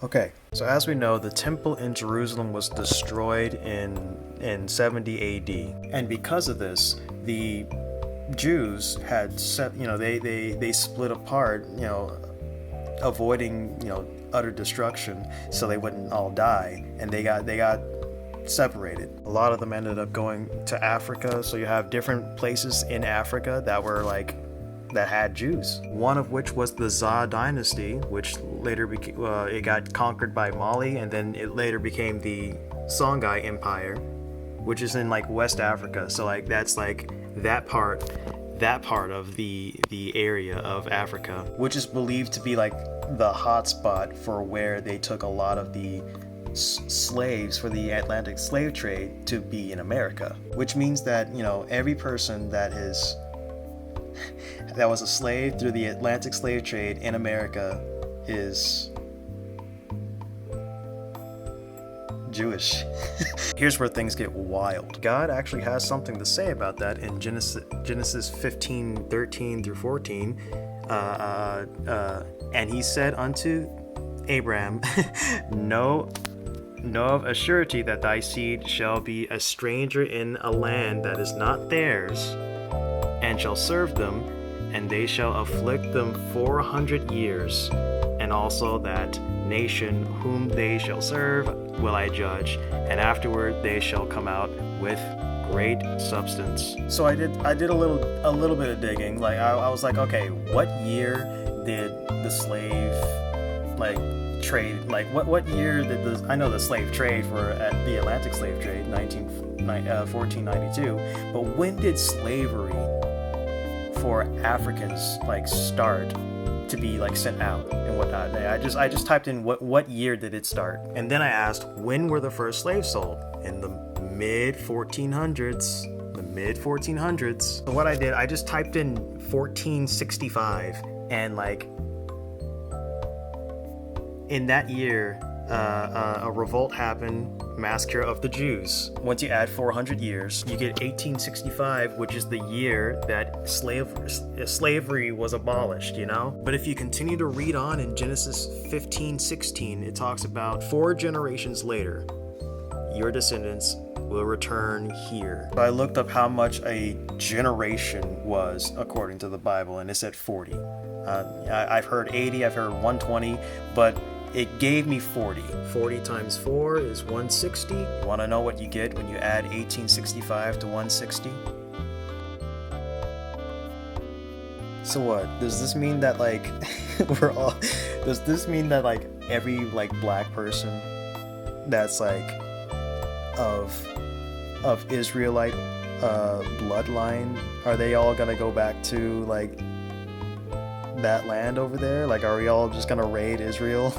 Okay, so as we know, the temple in Jerusalem was destroyed in 70 AD. And because of this, the Jews had set, they split apart, avoiding, utter destruction so they wouldn't all die, and they got separated. A lot of them ended up going to Africa, so you have different places in Africa that had Jews. One of which was the Zhou dynasty, which later became it got conquered by Mali, and then it later became the Songhai Empire, which is in West Africa. So that's that part of the area of Africa, which is believed to be the hot spot for where they took a lot of the slaves for the Atlantic slave trade to be in America, which means that every person that was a slave through the Atlantic slave trade in America is Jewish. Here's where things get wild. God actually has something to say about that in Genesis 15:13 through 14. And he said unto Abram, Know of a surety that thy seed shall be a stranger in a land that is not theirs, and shall serve them, and they shall afflict them 400 years. And also that nation whom they shall serve will I judge, and afterward they shall come out with great substance. So I did a little bit of digging. I was like, okay, what year did the slave trade, what year did I know the slave trade at the Atlantic slave trade, 1492, but when did slavery for Africans start to be sent out and whatnot? I just typed in what year did it start, and then I asked, when were the first slaves sold? In the mid 1400s. So what I did, I just typed in 1465, and in that year, a revolt happened, massacre of the Jews. Once you add 400 years, you get 1865, which is the year that slavery was abolished, But if you continue to read on in Genesis 15:16, it talks about 4 generations later, your descendants will return here. So I looked up how much a generation was according to the Bible, and it said 40. I've heard 80, I've heard 120, but it gave me 40. 40 times 4 is 160. You want to know what you get when you add 1865 to 160? So what? Does this mean that does this mean that every black person that's of Israelite bloodline, are they all gonna go back to that land over there? Are we all just gonna raid Israel?